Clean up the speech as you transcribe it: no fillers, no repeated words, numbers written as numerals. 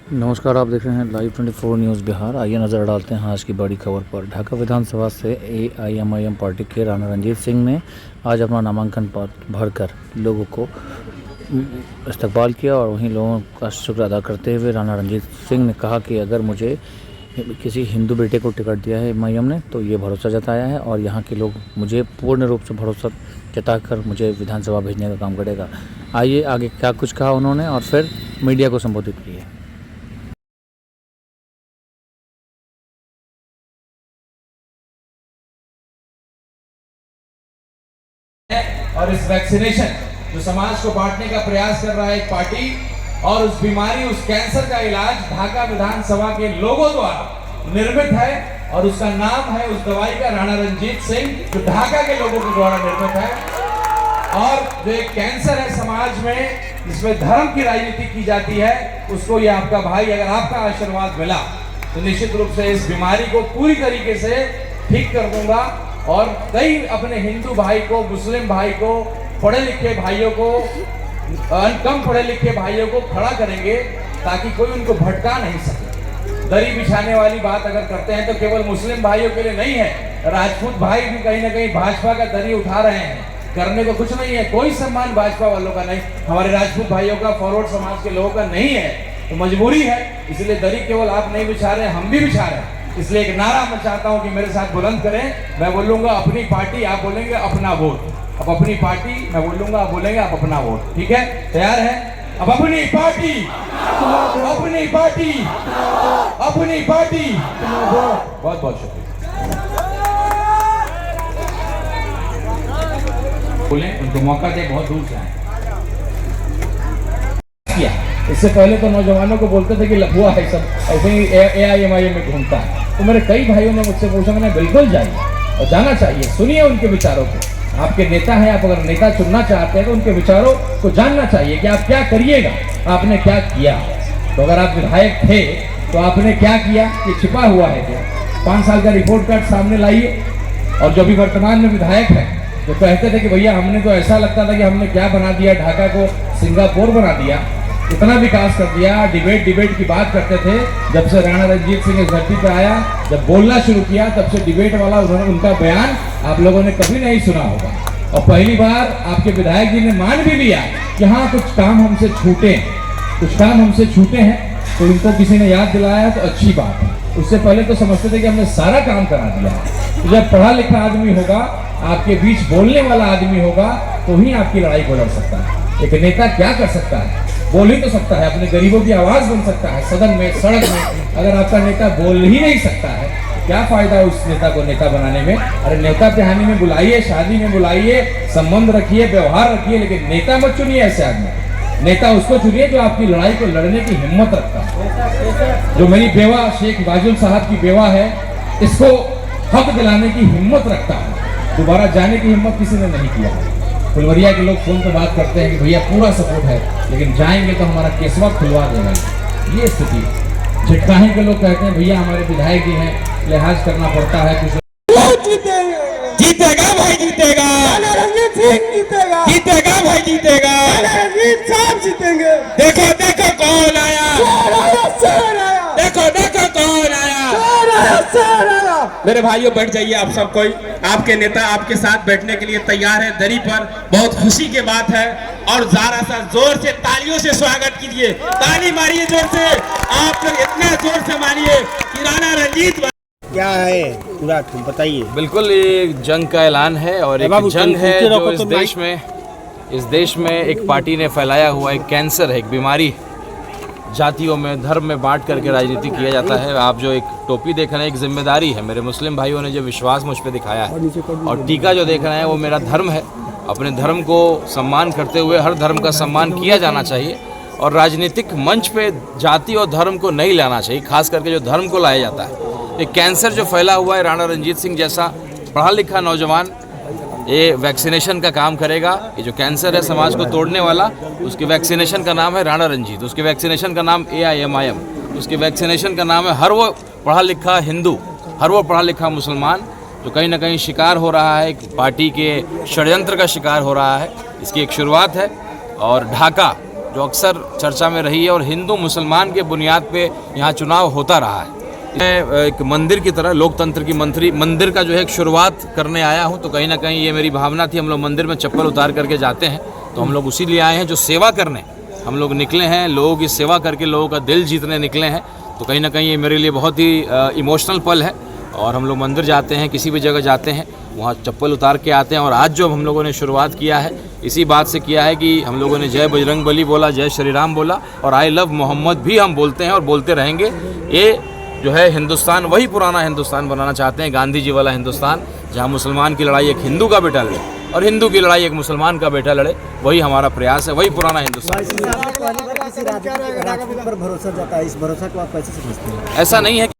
नमस्कार, आप देख रहे हैं लाइव 24 न्यूज़ बिहार। आइए नज़र डालते हैं आज की बड़ी खबर पर। ढाका विधानसभा से AIMIM पार्टी के राणा रणजीत सिंह ने आज अपना नामांकन पत्र भरकर लोगों को इस्तकबाल किया और वहीं लोगों का शुक्र अदा करते हुए राणा रणजीत सिंह ने कहा कि अगर मुझे किसी हिंदू बेटे को टिकट दिया है MIM ने तो ये भरोसा जताया है और यहाँ के लोग मुझे पूर्ण रूप से भरोसा जताकर मुझे विधानसभा भेजने का काम करेगा। आइए आगे क्या कुछ कहा उन्होंने और फिर मीडिया को संबोधित किया। और इस वैक्सीनेशन जो समाज को बांटने का प्रयास कर रहा है एक पार्टी, और उस बीमारी, उस कैंसर का इलाज ढाका विधानसभा के लोगों द्वारा निर्मित है और उसका नाम है उस दवाई का राणा रणजीत सिंह, जो ढाका के लोगों के द्वारा निर्मित है। और जो एक कैंसर है समाज में जिसमें धर्म की राजनीति की जाती है, उसको ये आपका भाई, अगर आपका आशीर्वाद मिला तो निश्चित रूप से इस बीमारी को पूरी तरीके से ठीक कर दूंगा और कई अपने हिंदू भाई को, मुस्लिम भाई को, पढ़े लिखे भाइयों को, कम पढ़े लिखे भाइयों को खड़ा करेंगे ताकि कोई उनको भटका नहीं सके। दरी बिछाने वाली बात अगर करते हैं तो केवल मुस्लिम भाइयों के लिए नहीं है, राजपूत भाई भी कहीं ना कहीं भाजपा का दरी उठा रहे हैं। करने को कुछ नहीं है, कोई सम्मान भाजपा वालों का नहीं, हमारे राजपूत भाइयों का, फॉरवर्ड समाज के लोगों का नहीं है, तो मजबूरी है। इसलिए दरी केवल आप नहीं बिछा रहे, हम भी बिछा रहे हैं। इसलिए एक नारा मैं चाहता हूं कि मेरे साथ बुलंद करें। मैं बोलूंगा अपनी पार्टी, आप बोलेंगे अपना वोट। अब अपनी पार्टी मैं बोलूंगा, आप बोलेंगे आप अपना वोट। ठीक है, तैयार है? अब अपनी पार्टी, अपनी पार्टी, अपनी पार्टी। बहुत बहुत शुक्रिया। बोले उनको मौका दे, बहुत दूर से आए। इससे पहले तो नौजवानों को बोलते थे कि लफुआ है सब, ऐसे ही AIMIM में घूमता है। तो मेरे कई भाइयों ने मुझसे पूछा, मैंने बिल्कुल जाइए और जाना चाहिए, सुनिए उनके विचारों को। आपके नेता हैं, आप अगर नेता चुनना चाहते हैं तो उनके विचारों को जानना चाहिए कि आप क्या करिएगा, आपने क्या किया। तो अगर आप विधायक थे तो आपने क्या किया, ये छिपा हुआ है क्या? 5 साल का रिपोर्ट कार्ड सामने लाइए। और जो भी वर्तमान में विधायक है, जो कहते थे कि भैया हमने तो ऐसा लगता था कि हमने क्या बना दिया, ढाका को सिंगापुर बना दिया, इतना विकास कर दिया। डिबेट की बात करते थे। जब से राणा रणजीत सिंह इस धरती पर आया, जब बोलना शुरू किया, तब से डिबेट वाला उनका बयान आप लोगों ने कभी नहीं सुना होगा। और पहली बार आपके विधायक जी ने मान भी लिया कि हाँ कुछ काम हमसे छूटे हैं, तो इनको किसी ने याद दिलाया तो अच्छी बात है। उससे पहले तो समझते थे कि हमने सारा काम करा दिया। तो जब पढ़ा लिखा आदमी होगा, आपके बीच बोलने वाला आदमी होगा, तो ही आपकी लड़ाई को लड़ सकता है। एक नेता क्या कर सकता है? बोल ही तो सकता है, अपने गरीबों की आवाज बन सकता है सदन में, सड़क में। अगर आपका नेता बोल ही नहीं सकता है, क्या फायदा उस नेता को नेता बनाने में? अरे नेता पिहानी में बुलाइए, शादी में बुलाइए, संबंध रखिए, व्यवहार रखिए, लेकिन नेता मत चुनिए ऐसे आदमी। नेता उसको चुनिए जो आपकी लड़ाई को लड़ने की हिम्मत रखता है। जो मेरी बेवा शेख वाजुल साहब की बेवा है, इसको हक दिलाने की हिम्मत रखता है। दोबारा जाने की हिम्मत किसी ने नहीं किया। फुलवरिया के लोग फोन पर बात करते हैं कि भैया पूरा सपोर्ट है, लेकिन जाएंगे तो हमारा केसवा खुलवा देगा। ये स्थिति। झटकाही के लोग कहते हैं भैया हमारे विधायक जी हैं, लिहाज करना पड़ता है। कुछ जीतेगा भाई, जीतेगा रणजीत सिंह, जीतेगा जीतेगा भाई, जीतेगा रणजीत साहब जीतेंगे। देखो देखो कौन आया, शेर आया, देखो देखो कौन आया। शेर आया। मेरे भाइयों बैठ जाइए, आप सब कोई, आपके नेता आपके साथ बैठने के लिए तैयार है दरी पर। बहुत खुशी की बात है और जरा सा जोर से तालियों से स्वागत कीजिए, ताली मारिए जोर से। आप लोग इतना जोर से मारिए कि राणा रणजीत। क्या है पूरा तुम बताइए। बिल्कुल, ये जंग का ऐलान है और एक जंग है जो इस देश में एक पार्टी ने फैलाया हुआ एक कैंसर है, एक बीमारी। जातियों में, धर्म में बांट करके राजनीति किया जाता है। आप जो एक टोपी देख रहे हैं, एक जिम्मेदारी है। मेरे मुस्लिम भाइयों ने जो विश्वास मुझ पर दिखाया है, और टीका जो देख रहे हैं वो मेरा धर्म है। अपने धर्म को सम्मान करते हुए हर धर्म का सम्मान किया जाना चाहिए और राजनीतिक मंच पे जाति और धर्म को नहीं लाना चाहिए, खास करके जो धर्म को लाया जाता है। ये कैंसर जो फैला हुआ है, राणा रणजीत सिंह जैसा पढ़ा लिखा नौजवान ये वैक्सीनेशन का काम करेगा। ये जो कैंसर है समाज को तोड़ने वाला, उसके वैक्सीनेशन का नाम है राणा रणजीत, उसके वैक्सीनेशन का नाम AIMIM, उसके वैक्सीनेशन का नाम है हर वो पढ़ा लिखा हिंदू, हर वो पढ़ा लिखा मुसलमान जो कहीं ना कहीं शिकार हो रहा है, पार्टी के षड्यंत्र का शिकार हो रहा है। इसकी एक शुरुआत है और ढाका जो अक्सर चर्चा में रही है और हिंदू मुसलमान के बुनियाद पे यहाँ चुनाव होता रहा है। मैं एक मंदिर की तरह लोकतंत्र की मंदिर का जो है एक शुरुआत करने आया हूँ, तो कहीं ना कहीं ये मेरी भावना थी। हम लोग मंदिर में चप्पल उतार करके जाते हैं, तो हम लोग उसी लिए आए हैं जो सेवा करने हम लोग निकले हैं, लोगों की सेवा करके लोगों का दिल जीतने निकले हैं। तो कहीं ना कहीं ये मेरे लिए बहुत ही इमोशनल पल है। और हम लोग मंदिर जाते हैं, किसी भी जगह जाते हैं, वहाँ चप्पल उतार के आते हैं। और आज जो हम लोगों ने शुरुआत किया है इसी बात से किया है कि हम लोगों ने जय बजरंग बली बोला, जय श्री राम बोला, और आई लव मोहम्मद भी हम बोलते हैं और बोलते रहेंगे। ये जो है हिंदुस्तान, वही पुराना हिंदुस्तान बनाना चाहते हैं, गांधी जी वाला हिंदुस्तान, जहाँ मुसलमान की लड़ाई एक हिंदू का बेटा लड़े और हिंदू की लड़ाई एक मुसलमान का बेटा लड़े। वही हमारा प्रयास है, वही पुराना हिंदुस्तान। भरोसा जाता है, इस भरोसा को आप कैसे समझते हैं? ऐसा नहीं है